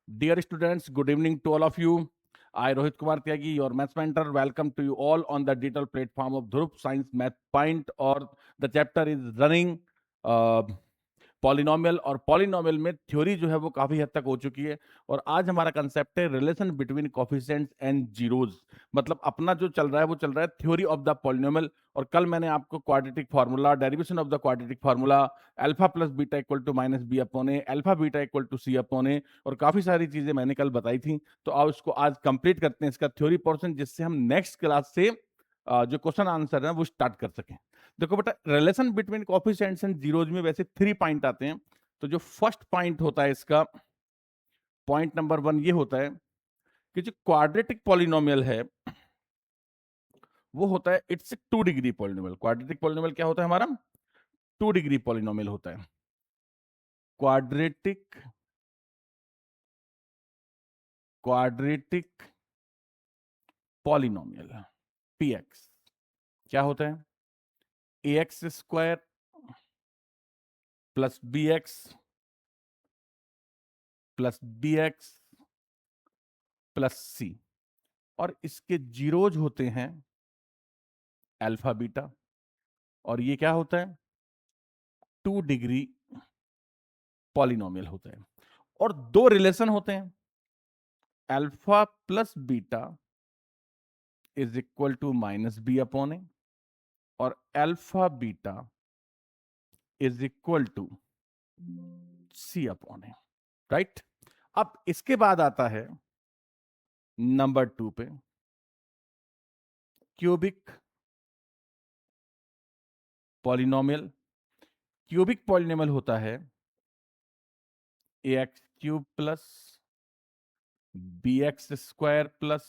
Dear students, good evening to all of you. I, Rohit Kumar Tyagi, your maths mentor, welcome to you all on the digital platform of Dhruv Science Math Point, or the chapter is running polynomial. और polynomial में theory जो है वो काफी हद तक हो चुकी है, और आज हमारा कंसेप्ट है relation between coefficients and zeros. मतलब अपना जो चल रहा है वो चल रहा है थ्योरी ऑफ द पॉलिनोमियल। और कल मैंने आपको quadratic formula, derivation of the quadratic formula, alpha plus beta equal to minus B upon A, alpha beta equal to C upon A, और काफी सारी चीजें मैंने कल बताई थी। तो आओ इसको आज कंप्लीट करते हैं, इसका थ्योरी पोर्शन, जिससे हम नेक्स्ट क्लास से जो क्वेश्चन आंसर है वो स्टार्ट कर सकें। देखो बेटा, relation between coefficients and zeros में वैसे 3 पॉइंट आते हैं। तो जो फर्स्ट पॉइंट होता है इसका, पॉइंट नंबर 1 ये होता है कि जो क्वाड्रेटिक पॉलिनोमियल है वो होता है it's 2 degree polynomial. Quadratic polynomial क्या होता है हमारा? 2 डिग्री पॉलिनोमियल होता है। क्वाड्रेटिक पॉलिनोमियल पीएक्स क्या होता है? ax square plus bx plus C, और इसके जीरोज होते हैं अल्फा बीटा, और ये क्या होता है? 2 डिग्री पॉलिनोमियल होता है। और 2 रिलेशन होते हैं, alpha plus beta is equal to minus B upon A, और alpha beta is equal to C upon A. Right? अब इसके बाद आता है नंबर 2 पे, क्यूबिक पॉलिनोमियल। क्यूबिक पॉलिनोमियल होता है ax cube plus bx square plus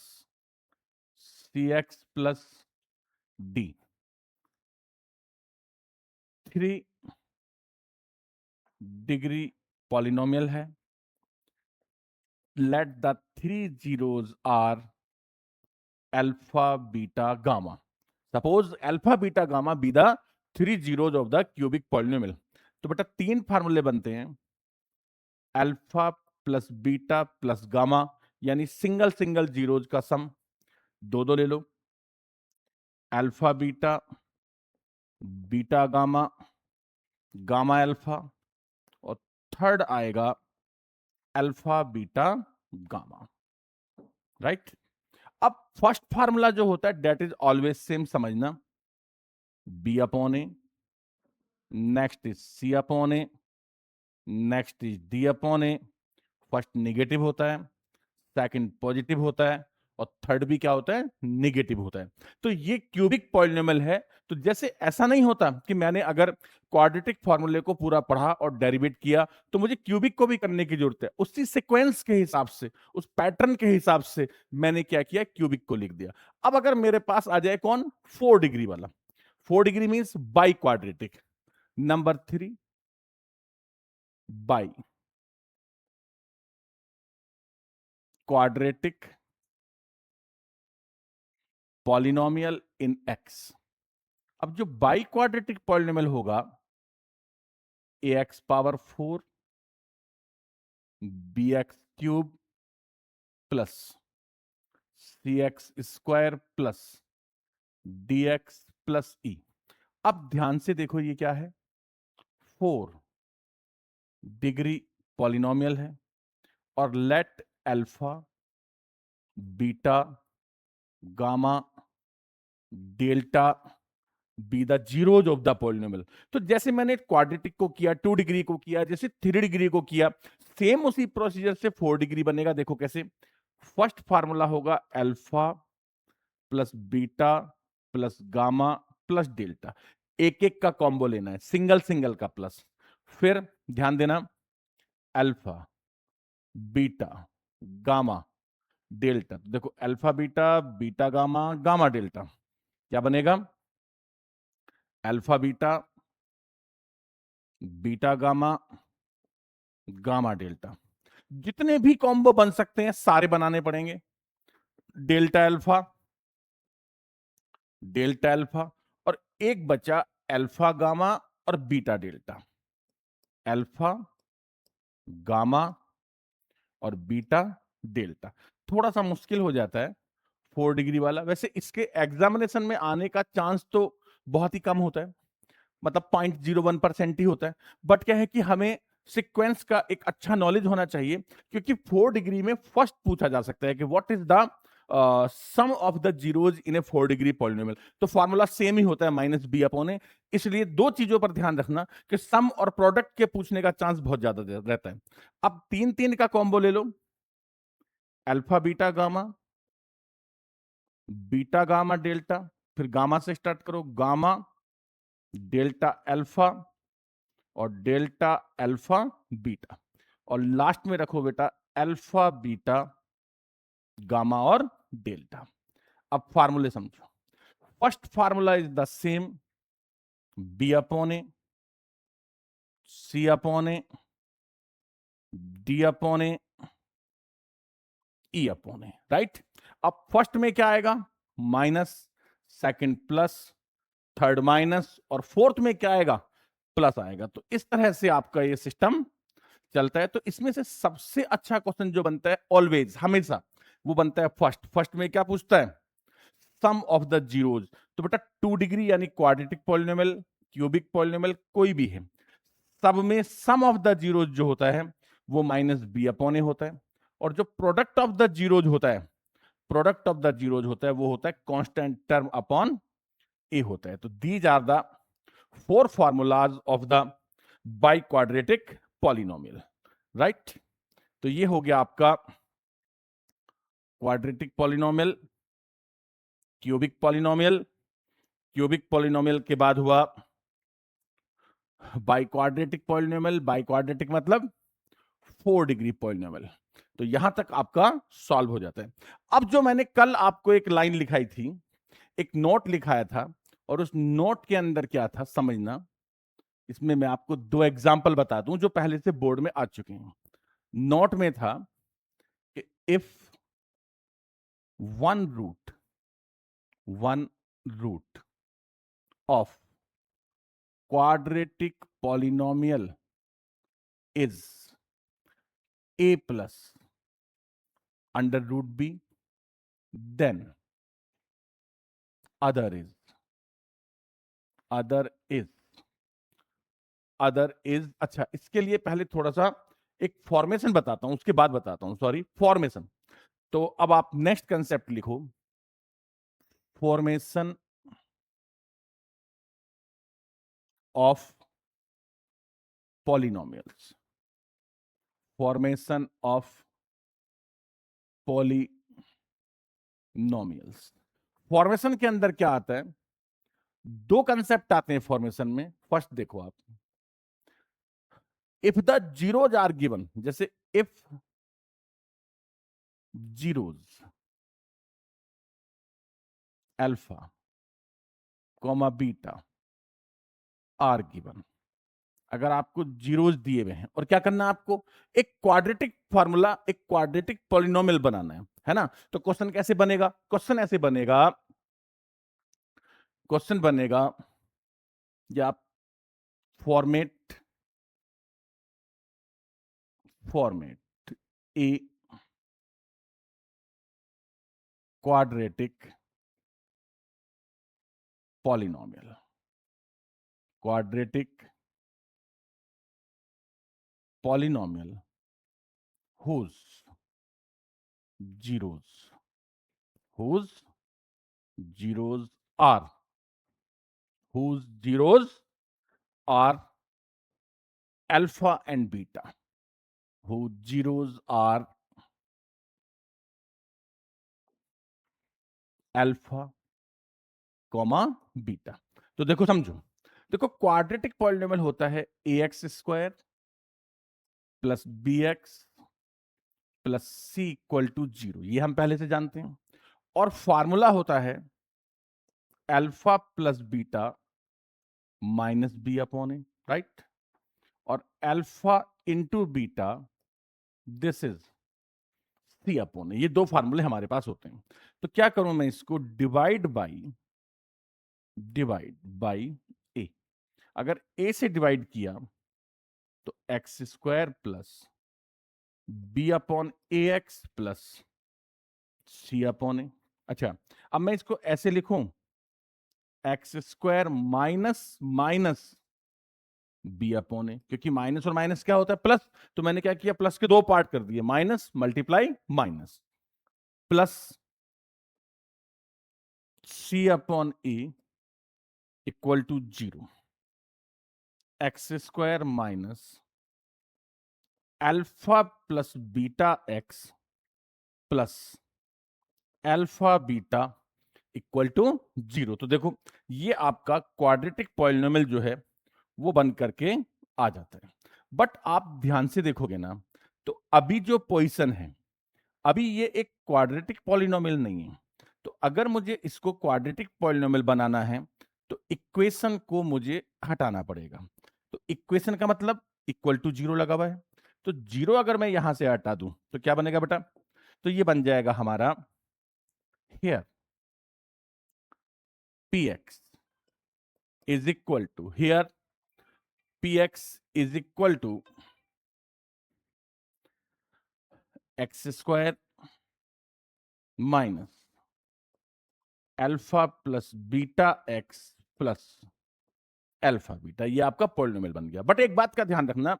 cx plus d। 3 degree polynomial है। Let the 3 zeros are alpha beta gamma. Suppose alpha beta gamma be the 3 zeros of the cubic polynomial. तो बेटा 3 फार्मूले बनते हैं, alpha plus beta plus gamma, यानी single single zeros का sum. दो ले लो, alpha beta, beta gamma, gamma alpha, और थर्ड आएगा अल्फा बीटा गामा। राइट? अब फर्स्ट फार्मूला जो होता है डेट इज ऑलवेज सेम, समझना। B upon A, next is C upon A, next is D upon A. First negative होता है, second positive होता है, और थर्ड भी क्या होता है? निगेटिव होता है। तो ये क्यूबिक पॉलिनोमियल है। तो जैसे ऐसा नहीं होता कि मैंने अगर क्वाड्रेटिक फॉर्मूले को पूरा पढ़ा और डेरिवेट किया तो मुझे क्यूबिक को भी करने की जरूरत है। उसी सीक्वेंस के हिसाब से, उस पैटर्न के हिसाब से मैंने क्या किया? क्यूबिक को लिख दिया। अब अगर मेरे पास आ जाए कौन? 4 डिग्री वाला। 4 degree means biquadratic. Number 3 biquadratic polynomial in X. अब जो बाई क्वाड्रेटिक पॉलिनोमियल होगा, ax power 4 bx cube plus cx square plus dx plus E. अब ध्यान से देखो, ये क्या है? 4 डिग्री पॉलिनोमियल है, और let alpha beta gamma delta be the zeros of the polynomial. तो जैसे मैंने क्वाड्रेटिक को किया, 2 डिग्री को किया, जैसे 3 डिग्री को किया, सेम उसी प्रोसीजर से 4 डिग्री बनेगा। देखो कैसे? फर्स्ट फार्मूला होगा alpha plus beta plus gamma plus delta. एक एक का कॉम्बो लेना है, सिंगल सिंगल का प्लस। फिर ध्यान देना, अल्फा बीटा गामा डेल्टा। देखो alpha beta, beta gamma, gamma delta, क्या बनेगा? Alpha beta, beta gamma, gamma delta. जितने भी कॉम्बो बन सकते हैं सारे बनाने पड़ेंगे। डेल्टा अल्फा, डेल्टा अल्फा, और एक बचा अल्फा गामा और बीटा डेल्टा। अल्फा गामा और बीटा डेल्टा। थोड़ा सा मुश्किल हो जाता है 4 डिग्री वाला, वैसे इसके एग्जामिनेशन में आने का चांस तो बहुत ही कम होता है, मतलब 0.01% ही होता है। बट क्या है कि हमें सीक्वेंस का एक अच्छा नॉलेज होना चाहिए, क्योंकि 4 डिग्री में फर्स्ट पूछा जा सकता है कि what is the sum of the zeros in a 4 degree polynomial. तो फॉर्मूला सेम ही होता है -b/a, इसलिए दो चीजों पर ध्यान रखना कि सम और प्रोडक्ट के पूछने का चांस बहुत ज्यादा रहता है। अब 3 का कॉम्बो ले लो, alpha beta gamma, beta gamma delta, फिर गामा से स्टार्ट करो, गामा डेल्टा अल्फा और डेल्टा अल्फा बीटा, और लास्ट में रखो बेटा अल्फा बीटा गामा और डेल्टा। अब फार्मूले समझो। First formula is the same, b/a, c/a, d/a, e/a, right. अब फर्स्ट में क्या आएगा, minus, second plus, third minus, और फोर्थ में क्या आएगा, प्लस आएगा। तो इस तरह से आपका ये सिस्टम चलता है। तो इसमें से सबसे अच्छा क्वेश्चन जो बनता है ऑलवेज, हमेशा, वो बनता है फर्स्ट। फर्स्ट में क्या पूछता है, सम ऑफ द जीरोज। तो बेटा 2 डिग्री यानी क्वाड्रेटिक पॉलिनोमियल, क्यूबिक पॉलिनोमियल कोई भी है, सब में सम ऑफ द जीरोज जो होता है वो -b/a होता है, और जो प्रोडक्ट ऑफ द जीरोज होता है, प्रोडक्ट ऑफ द जीरोज होता है वो होता है कांस्टेंट टर्म अपॉन ए होता है। तो these are the 4 formulas of the biquadratic polynomial, right. तो ये हो गया आपका quadratic polynomial, cubic polynomial, cubic polynomial के बाद हुआ biquadratic polynomial, biquadratic मतलब 4 डिग्री पॉलिनोमियल। तो यहां तक आपका सॉल्व हो जाता है। अब जो मैंने कल आपको एक लाइन लिखाई थी, एक नोट लिखाया था, और उस नोट के अंदर क्या था समझना। इसमें मैं आपको 2 एग्जांपल बता दूं जो पहले से बोर्ड में आ चुके हैं। नोट में था कि if one root of quadratic polynomial is a plus under root b, then other is अच्छा, इसके लिए पहले थोड़ा सा एक फॉर्मेशन बताता हूं, उसके बाद बताता हूं, सॉरी, फॉर्मेशन। तो अब आप नेक्स्ट कंसेप्ट लिखो, formation of polynomials, formation of polynomials. Formation के अंदर क्या आता है, 2 कंसेप्ट आते हैं फॉर्मेशन में। फर्स्ट देखो आप, if the zeros are given, जैसे if zeros alpha comma beta are given, अगर आपको जीरोज दिए हुए हैं और क्या करना है आपको, एक क्वाड्रेटिक फॉर्मूला, एक क्वाड्रेटिक पॉलिनोमियल बनाना है ना। तो क्वेश्चन कैसे बनेगा, क्वेश्चन ऐसे बनेगा, क्वेश्चन बनेगा या आप format A quadratic polynomial, quadratic polynomial whose zeros whose zeros are whose zeros are alpha and beta, whose zeros are alpha comma beta. तो देखो समझो, देखो क्वाड्रेटिक पॉलिनोमियल होता है ax² plus bx plus c equal to 0, ये हम पहले से जानते हैं। और फॉर्मूला होता है alpha plus beta -b/a, right. और alpha into beta, this is c/a। ये 2 फार्मूले हमारे पास होते हैं। तो क्या करूं मैं, इसको डिवाइड बाई ए। अगर a से डिवाइड किया तो x² plus B upon A X plus C upon A. अच्छा, अब मैं इसको ऐसे लिखूं, X square minus minus B upon A, क्योंकि माइनस और माइनस क्या होता है, प्लस। तो मैंने क्या किया, प्लस के दो पार्ट कर दिए, minus multiply minus, plus C upon A equal to 0, X square minus alpha plus beta X plus alpha beta equal to 0। तो देखो, ये आपका क्वाड्रेटिक पॉलिनोमियल जो है वो बन करके आ जाता है। बट आप ध्यान से देखोगे ना, तो अभी जो पोजीशन है, अभी ये एक क्वाड्रेटिक पॉलिनोमियल नहीं है। तो अगर मुझे इसको क्वाड्रेटिक पॉलिनोमियल बनाना है, तो इक्वेशन को मुझे हटाना पड़ेगा। तो इक्वेशन का मतलब इक्वल टू 0 लगा हुआ है, तो 0 अगर मैं यहां से हटा दूं तो क्या बनेगा बेटा, तो ये बन जाएगा हमारा here px is equal to, here px is equal to X square minus alpha plus beta X plus alpha beta. ये आपका पॉलिनोमियल बन गया। बट एक बात का ध्यान रखना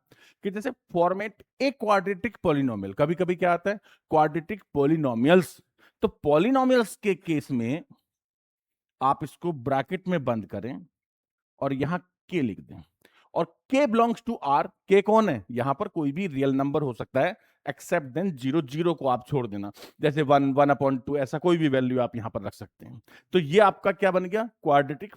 कि जैसे फॉर्मेट ए क्वाड्रेटिक पॉलिनोमियल, कभी कभी क्या आता है क्वाड्रेटिक पॉलिनोमियल्स, तो पॉलिनोमियल्स के केस में आप इसको ब्रैकेट में बंद करें और यहां के लिख दें, और के बिलोंग्स टू आर। के कौन है, यहां पर कोई भी रियल नंबर हो सकता है, एक्सेप्ट देन 0, 0 को आप छोड़ देना, जैसे 1, 1/2, ऐसा कोई भी वैल्यू आप यहां पर रख सकते हैं। तो ये आपका क्या बन गया, क्वाड्रेटिक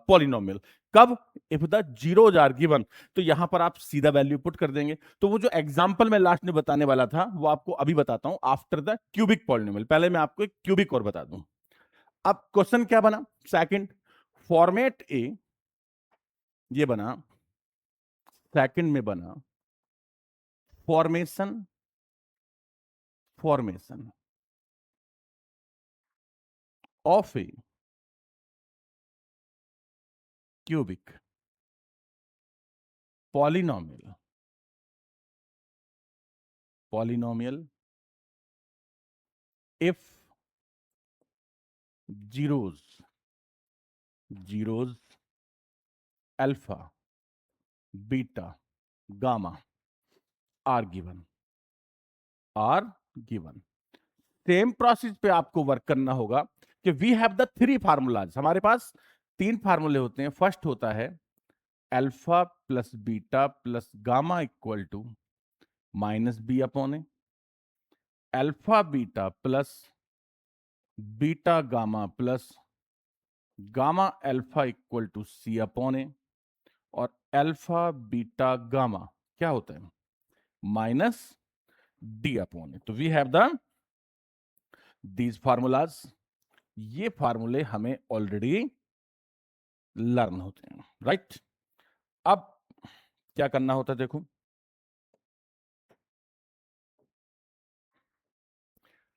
पॉलिनोमियल। कब, if the zeros are given, तो यहां पर आप सीधा वैल्यू पुट कर देंगे। तो वो जो एग्जांपल मैं लास्ट में बताने वाला था वो आपको अभी बताता हूं, आफ्टर द क्यूबिक पॉलिनोमियल। पहले मैं आपको एक क्यूबिक और बता दूं। अब क्वेश्चन क्या बना, सेकंड, फॉर्मेट ए, ये बना सेकंड में बना formation formation of a cubic polynomial polynomial if zeros zeros alpha beta gamma are given are given. Same process पे आपको वर्क करना होगा कि we have the three formulas. हमारे पास तीन फार्मूले होते हैं। फर्स्ट होता है alpha plus beta plus gamma equal to minus B upon A, alpha beta plus beta gamma plus gamma alpha equal to C upon A, और अल्फा बीटा गामा क्या होता है, माइनस डी अपॉन ए। तो we have the these formulas. ये फार्मूले हमें already learn होते हैं, राइट। अब क्या करना होता है, देखो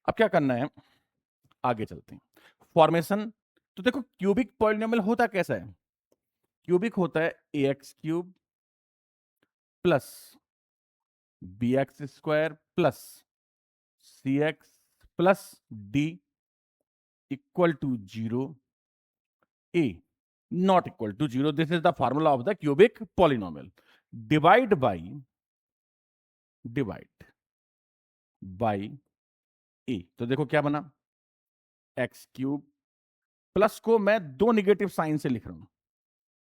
अब क्या करना है, आगे चलते हैं। फॉर्मेशन, तो देखो क्यूबिक पॉलिनोमियल होता कैसा है, क्यूबिक होता है A X cube plus B X square plus C X plus D equal to 0, A not equal to 0। This is the formula of the cubic polynomial. Divide by A. तो देखो क्या बना, X cube, plus को मैं दो negative sign से लिख रहा हूं,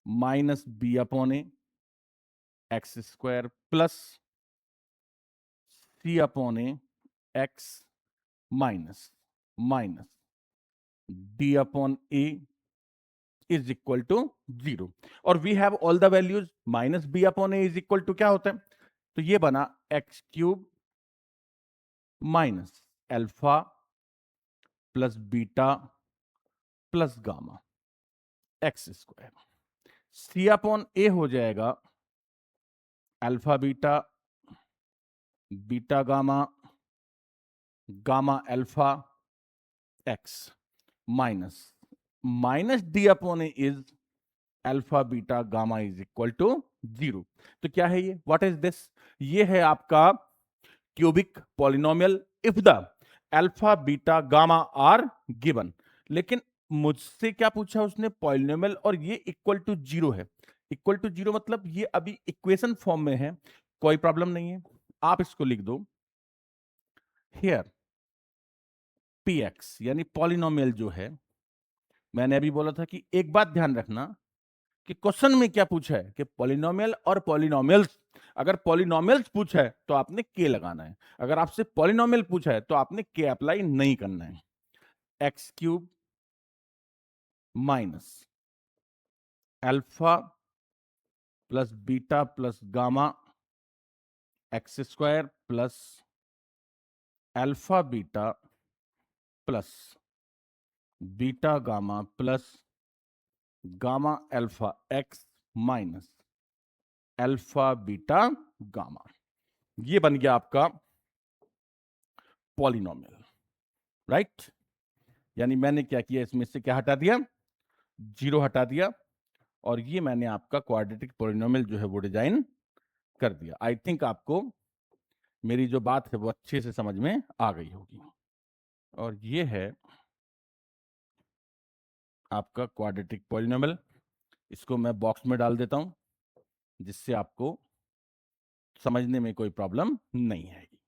minus B upon A X square plus C upon A X minus minus D upon A is equal to 0। और we have all the values, minus B upon A is equal to क्या होता है, तो ये बना X cube minus alpha plus beta plus gamma X square. C upon A हो जाएगा alpha beta beta gamma gamma alpha X minus minus D upon A is alpha beta gamma is equal to 0। तो क्या है ये, what is this, ये है आपका cubic polynomial if the alpha beta gamma are given। लेकिन मुझसे क्या पूछा उसने, पॉलिनोमियल, और ये इक्वल टू जीरो है। इक्वल टू जीरो मतलब ये अभी इक्वेशन फॉर्म में है, कोई प्रॉब्लम नहीं है, आप इसको लिख दो हियर px, यानी पॉलिनोमियल जो है, मैंने अभी बोला था कि एक बात ध्यान रखना कि क्वेश्चन में क्या पूछा है कि पॉलिनोमियल और पॉलिनोमियल्स। अगर पॉलिनोमियल्स पूछा है तो आपने के लगाना है, अगर आपसे पॉलिनोमियल पूछा है तो आपने के अप्लाई नहीं करना है। X cube minus alpha plus beta plus gamma X square plus alpha beta plus beta gamma plus gamma alpha X minus alpha beta gamma. ये बन गया आपका पॉलिनोमियल, राइट। यानी मैंने क्या किया, इसमें से क्या हटा दिया, जीरो हटा दिया, और ये मैंने आपका क्वाड्रेटिक पॉलिनोमियल जो है वो डिजाइन कर दिया। आई थिंक आपको मेरी जो बात है वो अच्छे से समझ में आ गई होगी। और ये है आपका क्वाड्रेटिक पॉलिनोमियल। इसको मैं बॉक्स में डाल देता हूं जिससे आपको समझने में कोई प्रॉब्लम नहीं आएगी।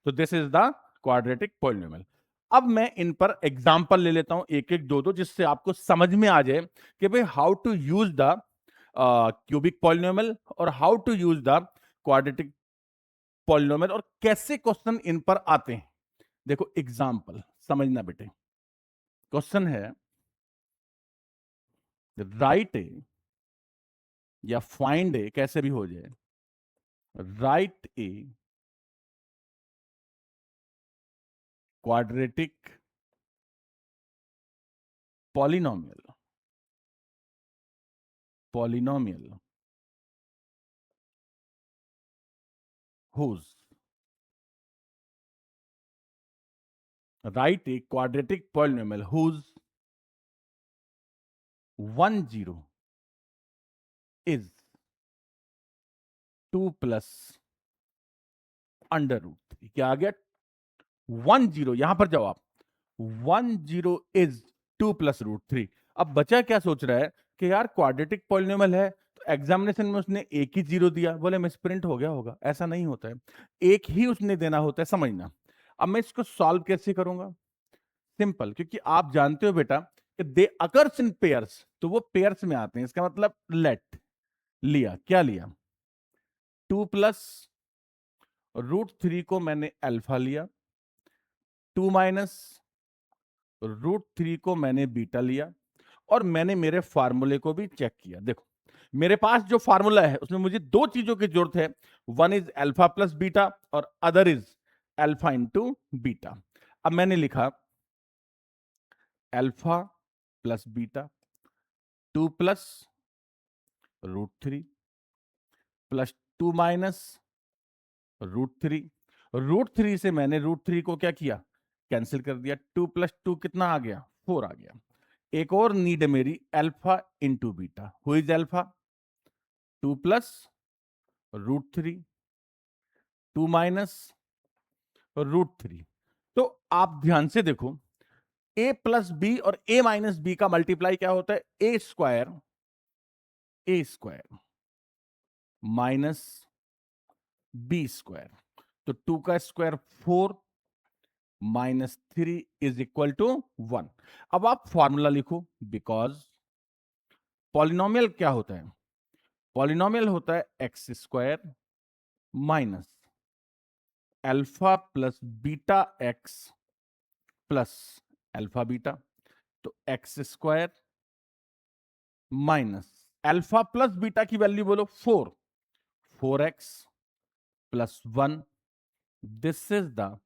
तो this is the quadratic polynomial. अब मैं इन पर एग्जांपल ले लेता हूं, एक एक दो दो, जिससे आपको समझ में आ जाए कि भाई how to use the cubic polynomial और how to use the quadratic polynomial, और कैसे क्वेश्चन इन पर आते हैं। देखो एग्जांपल समझना बेटे, क्वेश्चन है राइट ए या फाइंड ए, कैसे भी हो जाए, right a quadratic polynomial, polynomial whose, write a quadratic polynomial whose 10 is 2 plus under root 3। क्या आ गया, 10, यहां पर जाओ आप, 10 इज 2 प्लस रूट 3। अब बचा क्या सोच रहा है कि यार क्वाड्रेटिक पॉलिनोमियल है, तो एग्जामिनेशन में उसने एक ही जीरो दिया, बोले मिस प्रिंट हो गया होगा। ऐसा नहीं होता है, एक ही उसने देना होता है, समझना। अब मैं इसको सॉल्व कैसे करूंगा, सिंपल, क्योंकि आप जानते हो बेटा कि दे अकर्स इन पेयर्स, तो वो पेयर्स में आते हैं। इसका मतलब लेट लिया, क्या लिया, 2 प्लस रूट 3 को मैंने अल्फा लिया, 2 माइनस रूट 3 को मैंने बीटा लिया, और मैंने मेरे फार्मूले को भी चेक किया। देखो मेरे पास जो फार्मूला है उसमें मुझे दो चीजों की जरूरत है, one is alpha plus beta और other is alpha into beta. अब मैंने लिखा alpha plus beta 2 plus root 3 plus 2 minus root 3 से मैंने रूट 3 को क्या किया, कैंसिल कर दिया। 2 प्लस 2 कितना आ गया, 4 आ गया। एक और नीड है मेरी, alpha into beta. Who is alpha, 2 plus root 3 2 minus root 3। तो आप ध्यान से देखो, ए प्लस बी और ए माइनस बी का मल्टीप्लाई क्या होता है, A square minus B square. तो 2 का square 4 minus 3 is equal to 1। अब आप फॉर्मूला लिखो, बिकॉज पॉलिनोमियल क्या होता है, पॉलिनोमियल होता है X square minus alpha plus beta X plus alpha beta. तो X square minus alpha plus beta की वैल्यू बोलो 4x plus 1। This is the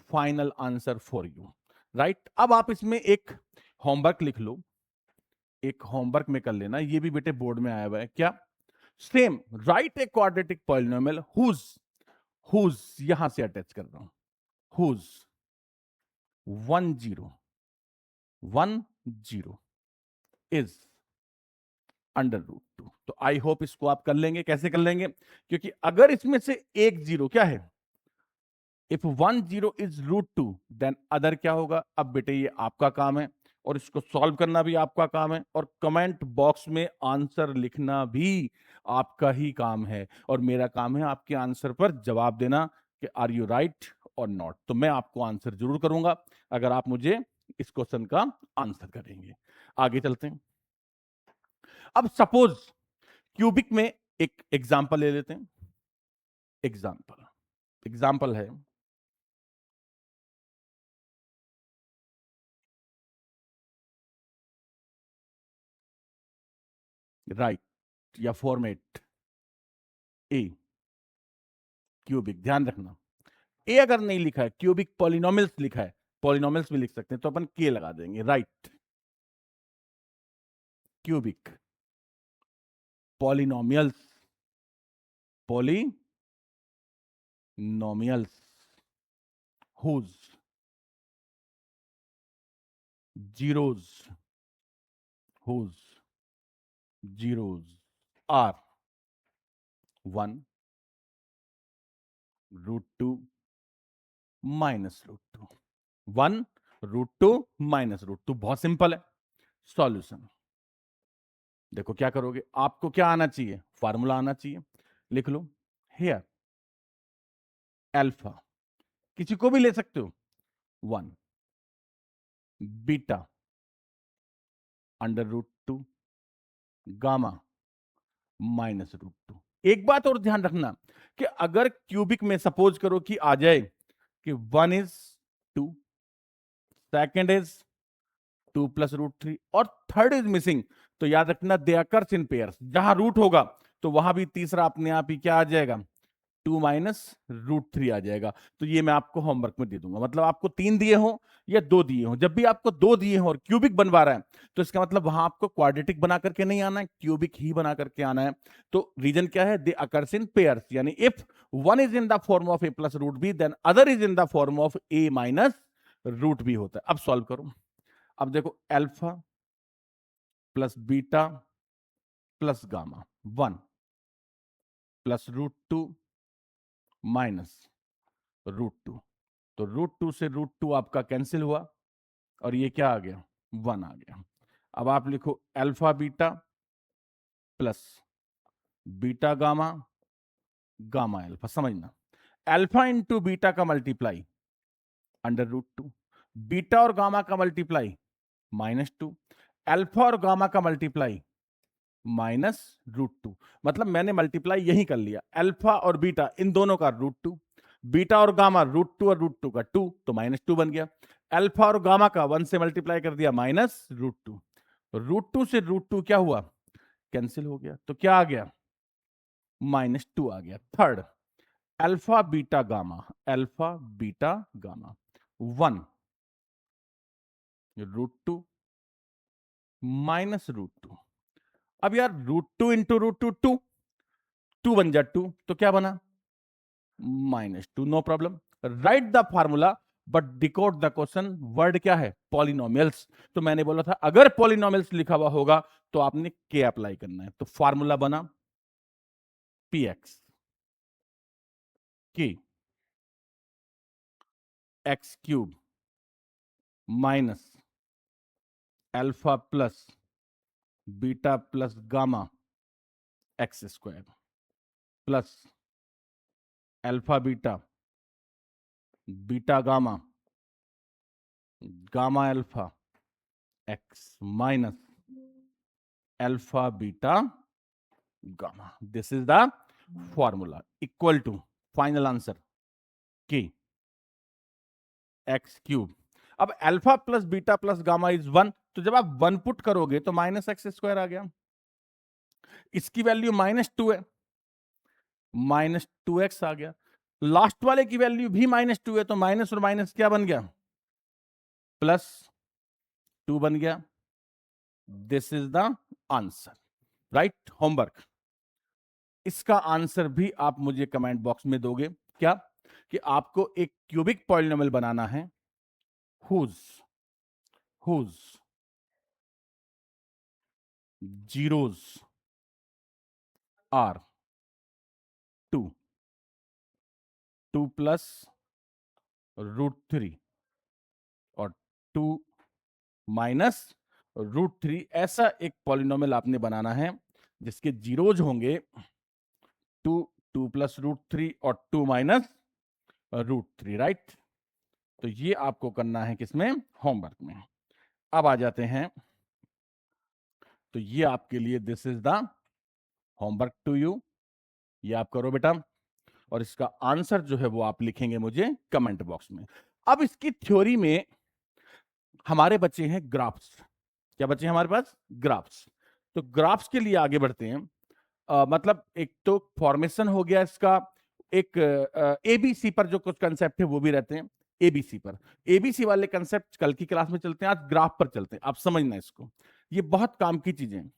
final answer for you, right. अब आप इसमें एक होमवर्क लिख लो, एक होमवर्क में कर लेना, ये भी बेटे बोर्ड में आया हुआ है। क्या, same right a quadratic polynomial whose यहां से अटैच कर रहा हूं, हुज 10 इज अंडर रूट 2। तो आई होप इसको आप कर लेंगे। कैसे कर लेंगे, क्योंकि अगर इसमें से एक जीरो क्या है, इफ 10 इज √2 देन अदर क्या होगा? अब बेटे ये आपका काम है और इसको सॉल्व करना भी आपका काम है और कमेंट बॉक्स में आंसर लिखना भी आपका ही काम है और मेरा काम है आपके आंसर पर जवाब देना कि आर यू राइट और नॉट। तो मैं आपको आंसर जरूर करूंगा अगर आप मुझे इस क्वेश्चन का आंसर करेंगे। आगे चलते हैं। अब सपोज क्यूबिक में एक एग्जांपल ले लेते हैं। एग्जांपल एग्जांपल है राइट या फॉर्मेट ए क्यूबिक। ध्यान रखना ए अगर नहीं लिखा है, क्यूबिक पॉलिनोमियल्स लिखा है, पॉलिनोमियल्स भी लिख सकते हैं तो अपन के लगा देंगे। Right cubic polynomials, polynomials whose zeros whose zeros are 1 √2 -√2 1 √2 -√2। बहुत सिंपल है। सॉल्यूशन देखो क्या करोगे, आपको क्या आना चाहिए? फार्मूला आना चाहिए। लिख लो हियर अल्फा, किसी को भी ले सकते हो, 1 बीटा √2 गामा -√2। एक बात और ध्यान रखना कि अगर क्यूबिक में सपोज करो कि आ जाए कि 1 इज 2, सेकेंड इज 2 + √3 और थर्ड इज मिसिंग, तो याद रखना दे अकर्स इन पेयर्स। जहां रूट होगा तो वहां भी तीसरा अपने आप ही क्या आ जाएगा? 2 -√3 आ जाएगा। तो ये मैं आपको होमवर्क में दे दूंगा। मतलब आपको 3 दिए हो या 2 दिए हो, जब भी आपको 2 दिए हो और क्यूबिक बनवा रहा है तो इसका मतलब वहां आपको क्वाड्रेटिक बना करके नहीं आना है, क्यूबिक ही बना करके आना है। तो रीजन क्या है? दे अकर्स इन पेयर्स, यानी if one is in the form of a + √b then other is in the form of a -√b होता है। अब सॉल्व करो। अब देखो alpha plus beta plus gamma 1 + √2 -√2। तो √2 से √2 आपका कैंसिल हुआ और ये क्या आ गया? 1 आ गया। अब आप लिखो alpha beta plus beta gamma gamma alpha. समझना अल्फा इंटू बीटा का मल्टीप्लाई √2, बीटा और गामा का मल्टीप्लाई -2, अल्फा और गामा का मल्टीप्लाई -√2। मतलब मैंने मल्टीप्लाई यही कर लिया, अल्फा और बीटा इन दोनों का √2, बीटा और गामा √2 और √2 का 2 तो -2 बन गया। अल्फा और गामा का 1 से मल्टीप्लाई कर दिया -√2, √2 से √2 क्या हुआ? कैंसिल हो गया। तो क्या आ गया? -2 आ गया। Third alpha beta gamma, alpha beta gamma 1 √2 -√2। अब यार √2 इंटू √2 2, 2 बन जा 2 तो क्या बना? -2। No problem, right the formula but decode the question. Word क्या है? पॉलिनोमियल्स। तो मैंने बोला था अगर पॉलिनोमियल्स लिखा हुआ होगा तो आपने के अप्लाई करना है। तो फार्मूला बना px की x³ minus alpha plus beta plus gamma x² plus alpha beta beta gamma gamma alpha x minus alpha beta gamma. This is the formula equal to final answer के x³। अब alpha plus beta plus gamma is 1, तो जब आप 1 put करोगे तो -x² आ गया। इसकी value -2 है, -2x आ गया। लास्ट वाले की वैल्यू भी -2 है तो माइनस और माइनस क्या बन गया? +2 बन गया। This is the answer. Right homework, इसका आंसर भी आप मुझे कमेंट बॉक्स में दोगे। क्या? कि आपको एक क्यूबिक पॉलिनोमियल बनाना है हुज हुज जीरोज आर 2 2 + √3 और 2 माइनस √3, ऐसा एक पॉलिनोमियल आपने बनाना है जिसके जीरोज होंगे 2, 2 प्लस √3 और 2 माइनस √3, राइट। तो ये आपको करना है किसमें, होमवर्क में। अब आ जाते हैं, तो ये आपके लिए this is the homework to you, ये आप करो बेटा, और इसका आंसर जो है वो आप लिखेंगे मुझे कमेंट बॉक्स में। अब इसकी थ्योरी में हमारे बच्चे हैं ग्राफ्स। क्या बच्चे हैं हमारे पास, ग्राफ्स। तो ग्राफ्स के लिए आगे बढ़ते हैं। मतलब एक तो फॉर्मेशन हो गया इसका, एक एबीसी पर जो कुछ कंसेप्ट है वो भी रहते हैं एबीसी पर। एबीसी वाले कंसेप्ट कल की क्लास में चलते हैं, आज ग्राफ पर चलते हैं, आप समझना इसको, ये बहुत काम की चीजें हैं।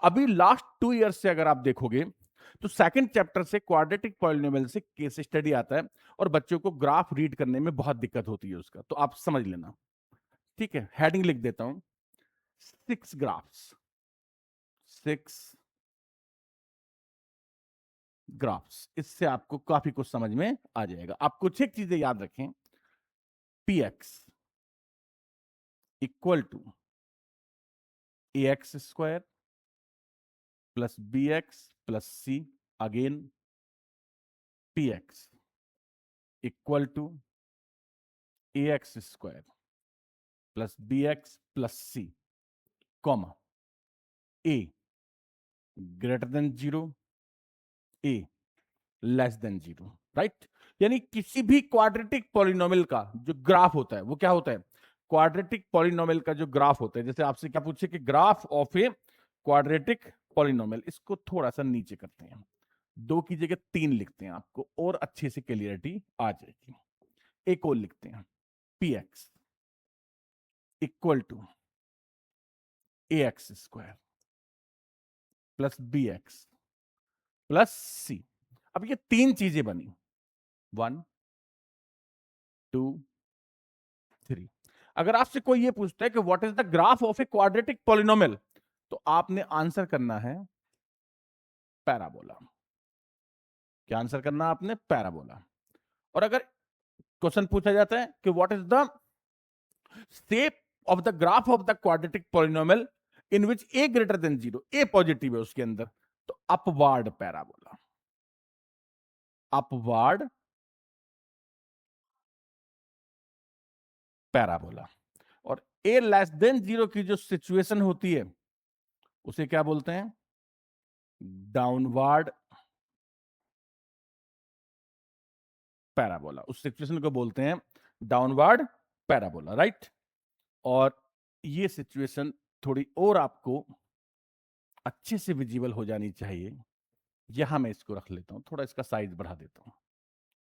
अभी लास्ट 2 ईयर्स से अगर आप देखोगे तो सेकंड चैप्टर से क्वाड्रेटिक पॉलिनोमियल से केस स्टडी आता है, और बच्चों को ग्राफ रीड करने में बहुत दिक्कत होती है उसका, तो आप समझ लेना, ठीक है। हेडिंग लिख देता हूं, 6 ग्राफ्स, 6 ग्राफ्स। इससे आपको काफी कुछ समझ में आ जाएगा। आप कुछ एक चीजें याद रखें, px equal to ax square plus bx plus c, again px equal to ax square plus bx plus c, comma a greater than 0, a less than 0, right. यानी किसी भी क्वाड्रेटिक पॉलिनोमियल का जो ग्राफ होता है वो क्या होता है, क्वाड्रेटिक पॉलिनोमियल का जो ग्राफ होता है, जैसे आपसे क्या पूछे कि graph of A quadratic polynomial, इसको थोड़ा सा नीचे करते हैं, 2 की जगह 3 लिखते हैं, आपको और अच्छे से क्लियरिटी आ जाएगी। एक और लिखते हैं, px equal to ax square plus bx plus c। अब ये 3 चीजें बनी, 1, 2, 3। अगर आपसे कोई ये पूछता है कि what is the graph of A quadratic polynomial, तो आपने आंसर करना है पैराबोला। क्या आंसर करना है आपने, पैराबोला। और अगर क्वेश्चन पूछा जाता है कि what is the shape of the graph of the quadratic polynomial in which A greater than 0, A positive है उसके अंदर, तो अपवार्ड पैराबोला, अपवार्ड पैराबोला। और ए लेस देन 0 की जो सिचुएशन होती है उसे क्या बोलते हैं, डाउनवर्ड पैराबोला। उस सिचुएशन को बोलते हैं डाउनवर्ड पैराबोला, राइट। और ये सिचुएशन थोड़ी और आपको अच्छे से विजिबल हो जानी चाहिए। यहां मैं इसको रख लेता हूं, थोड़ा इसका साइज बढ़ा देता हूं,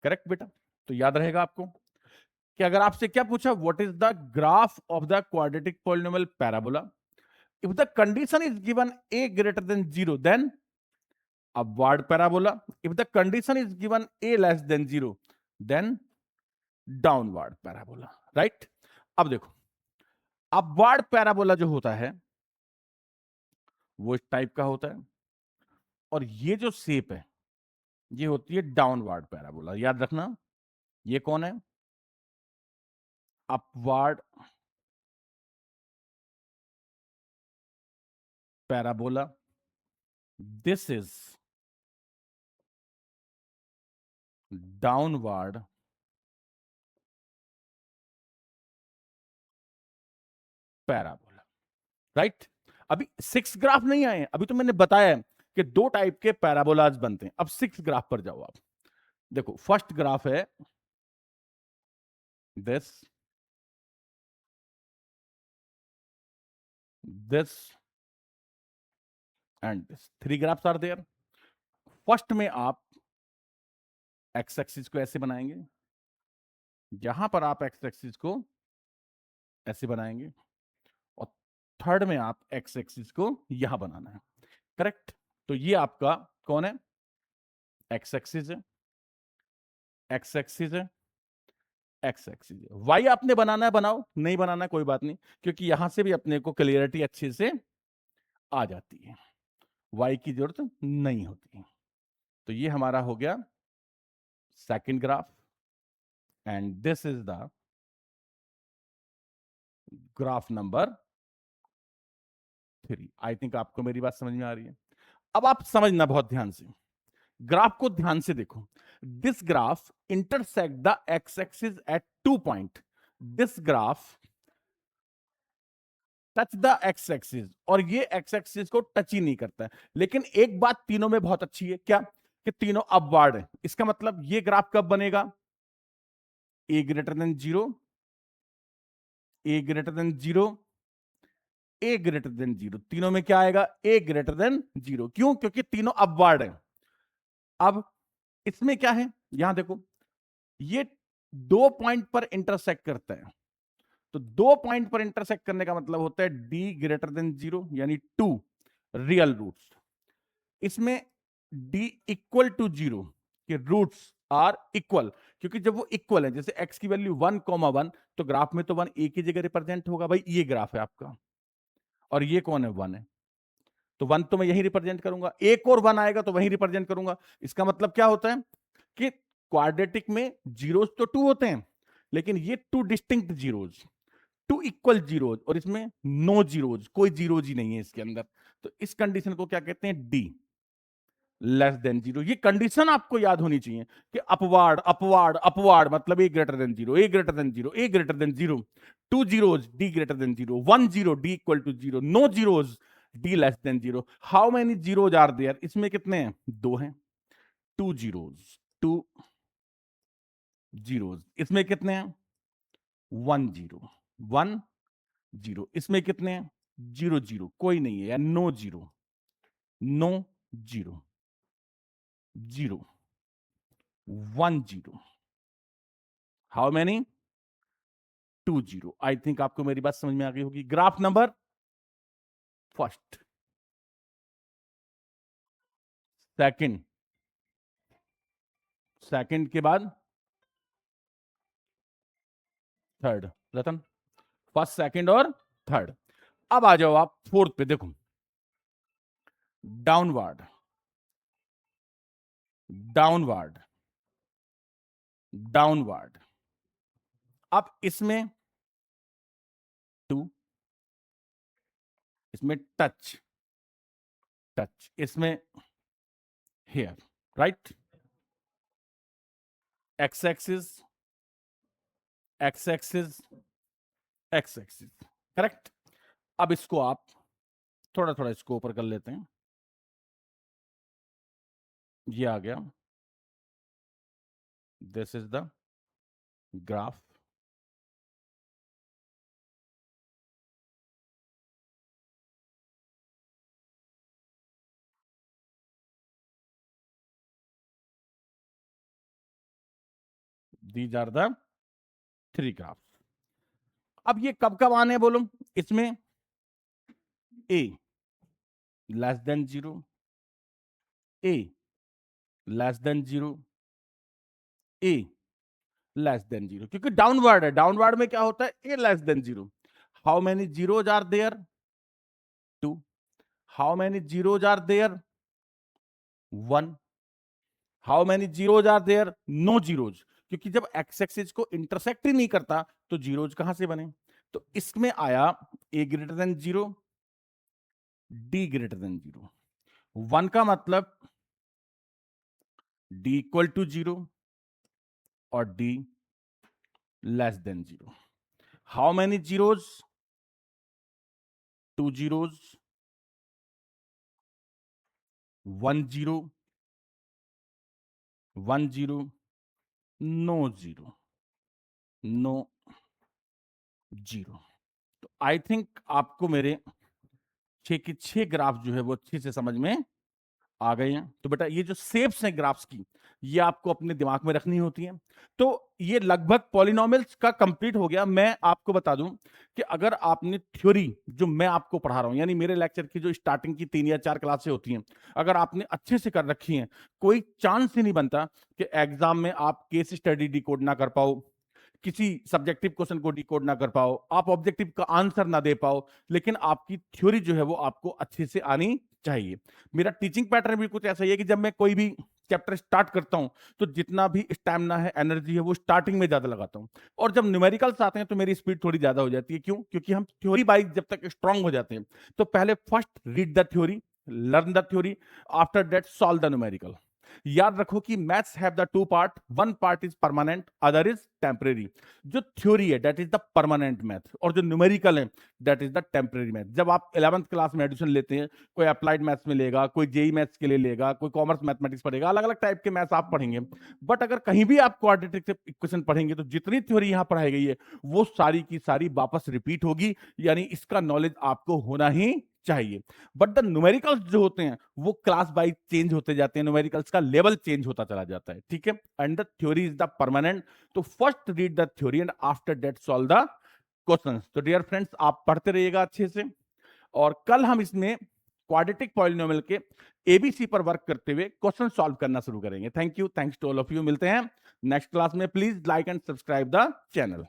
करेक्ट बेटा। तो याद रहेगा आपको कि अगर आपसे क्या पूछा, what is the graph of the quadratic polynomial parabola, if the condition is given a greater than 0, then upward parabola, if the condition is given a less than 0, then downward parabola, right. अब देखो, upward parabola जो होता है वो इस type का होता है, और ये जो शेप है ये होती है डाउनवर्ड पैराबोला। याद रखना, ये कौन है, upward parabola, this is downward parabola, right. अभी 6 ग्राफ नहीं आए, अभी तो मैंने बताया है कि 2 टाइप के पैराबोलाज बनते हैं। अब 6 ग्राफ पर जाओ आप, देखो फर्स्ट ग्राफ है this, this and this, 3 graphs are there. First में आप एक्स एक्सिस को ऐसे बनाएंगे, यहां पर आप एक्स एक्सिस को ऐसे बनाएंगे, और थर्ड में आप एक्स एक्सिस को यहां बनाना है, करेक्ट। तो ये आपका कौन है, एक्स एक्सिस है, एक्स एक्सिस है, एक्स एक्सिस है। वाई आपने बनाना है बनाओ, नहीं बनाना है कोई बात नहीं, क्योंकि यहां से भी अपने को क्लियरिटी अच्छे से आ जाती है, वाई की जरूरत नहीं होती। तो ये हमारा हो गया second graph. And this is the graph number 3। I think आपको मेरी बात समझ में आ रही है। अब आप समझना बहुत ध्यान से, ग्राफ को ध्यान से देखो। This graph intersect the x axis at 2 point. This graph touch the x axis, और ये एक्स एक्सिस को टच ही नहीं करता है। लेकिन एक बात तीनों में बहुत अच्छी है, क्या? कि तीनों अपवार्ड है। इसका मतलब ये ग्राफ कब बनेगा? ए greater than 0, A greater than 0, A greater than 0। तीनों में क्या आएगा? ए ग्रेटर देन 0। क्यों? क्योंकि तीनों अपवार्ड है। अब इसमें क्या है, यहां देखो, ये 2 पॉइंट पर इंटरसेक्ट करता है। तो 2 पॉइंट पर इंटरसेक्ट करने का मतलब होता है डी ग्रेटर देन 0, यानी 2 रियल रूट्स। इसमें डी इक्वल टू 0 के रूट्स आर इक्वल, क्योंकि जब वो इक्वल है, जैसे x की वैल्यू 1,1, तो ग्राफ में तो 1 एक ही जगह रिप्रेजेंट होगा। भाई ये ग्राफ है आपका, और ये कौन है? 1 है, तो 1 तो मैं यही रिप्रेजेंट करूंगा। एक और 1 आएगा तो वही रिप्रेजेंट करूंगा। इसका मतलब क्या होता है कि क्वाड्रेटिक में जीरोज तो 2 होते हैं, लेकिन ये 2 डिस्टिंक्ट जीरोज, 2 इक्वल जीरोज, और इसमें नो जीरोज, कोई जीरोज ही नहीं है इसके अंदर। तो इस कंडीशन को क्या कहते हैं? D less than 0। ये कंडीशन आपको याद होनी चाहिए कि अपवार्ड अपवार्ड अपवार्ड मतलब A greater than 0, A greater than 0, A greater than 0, 2 zeros D greater than 0, 1 zero D equal to 0, no zeros D less than 0। How many zeros are there? इसमें कितने हैं? 2 हैं। 2 जीरोज, 2 जीरोज। इसमें कितने हैं? 1 zero, 1 zero. इसमें कितने हैं? 0 जीरो, कोई नहीं है, या no zero, no zero, 0, 1 zero. How many? 2 zero. I think आपको मेरी बात समझ में आ गई होगी। Graph number first, second, second के बाद थर्ड। रतन, फर्स्ट, सेकंड और थर्ड। अब आ जाओ आप फोर्थ पे, देखो, डाउनवर्ड, डाउनवर्ड, डाउनवर्ड। अब इसमें 2, इसमें टच, टच, इसमें here, right? X axis, X axis, X axis, correct. अब इसको आप थोड़ा थोड़ा इसको ऊपर कर लेते हैं। ये आ गया, this is the graph. These are the 3 graphs. अब ये कब कब आने हैं बोलो? इसमें a less than 0, a less than 0, a less than 0, क्योंकि डाउनवर्ड है। डाउनवर्ड में क्या होता है? a less than 0। How many zeros are there? 2। How many zeros are there? 1। How many zeros are there? No zeros, क्योंकि जब x axis को intersect ही नहीं करता तो जीरोज कहां से बने? तो इसमें आया a greater than 0, d greater than 0। 1 का मतलब d इक्वल टू 0 और d less than 0। How many zeros? 2 zeros, 1 zero, 1 zero, no zero, no zero. तो आई थिंक आपको मेरे 6 के 6 ग्राफ जो है वो अच्छे से समझ में आ गए हैं। तो बेटा ये जो शेप्स हैं ग्राफ्स की, ये आपको अपने दिमाग में रखनी होती हैं। तो ये लगभग पॉलिनोमियल्स का कंप्लीट हो गया। मैं आपको बता दूं कि अगर आपने थ्योरी जो मैं आपको पढ़ा रहा हूं, यानी मेरे लेक्चर की जो स्टार्टिंग की 3 या 4 क्लासें होती हैं, अगर आपने अच्छे से कर रखी हैं, कोई चांस ही नहीं बनता कि एग्जाम में आप केस स्टडी डिकोड ना कर पाओ, किसी सब्जेक्टिव क्वेश्चन को डिकोड ना कर पाओ, आप ऑब्जेक्टिव का आंसर ना दे पाओ, लेकिन आपकी थ्योरी जो है वो आपको अच्छे से आनी चाहिए। मेरा टीचिंग पैटर्न भी कुछ ऐसा ही है कि जब मैं कोई भी चैप्टर स्टार्ट करता हूं तो जितना भी स्टैमिना है, एनर्जी है, वो स्टार्टिंग में ज्यादा लगाता हूं। और जब न्यूमेरिकल्स आते हैं तो मेरी स्पीड थोड़ी ज्यादा हो जाती है। क्यों? क्योंकि हम थ्योरी वाइज जब तक स्ट्रांग हो जाते हैं तो पहले first read the theory, learn the theory, after that solve the numerical. याद रखो कि maths have the two part, one part is permanent, other is temporary. जो थ्योरी है that is the permanent math, और जो न्यूमेरिकल है that is the temporary math. जब आप 11th क्लास में एडमिशन लेते हैं, कोई अप्लाइड मैथ्स में लेगा, कोई जेई मैथ्स के लिए लेगा, कोई कॉमर्स मैथमेटिक्स पढ़ेगा, अलग अलग टाइप के मैथ्स आप पढ़ेंगे। बट अगर कहीं भी आप क्वाड्रेटिक इक्वेशन पढ़ेंगे तो जितनी थ्योरी यहां पढ़ाई गई है वो सारी की सारी वापस रिपीट होगी, यानी इसका नॉलेज आपको होना ही चाहिए। बट द न्यूमेरिकल्स जो होते हैं वो क्लास वाइज चेंज होते जाते हैं, न्यूमेरिकल्स का लेवल चेंज होता चला जाता है, ठीक है। And the theory is the permanent. तो first read the theory and after that solve the questions. तो डियर फ्रेंड्स, आप पढ़ते रहिएगा अच्छे से, और कल हम इसमें क्वाड्रेटिक पॉलिनोमियल के एबीसी पर वर्क करते हुए क्वेश्चन सॉल्व करना शुरू करेंगे। Thank you, thanks to all of you. मिलते हैं नेक्स्ट क्लास में। Please like and subscribe the channel.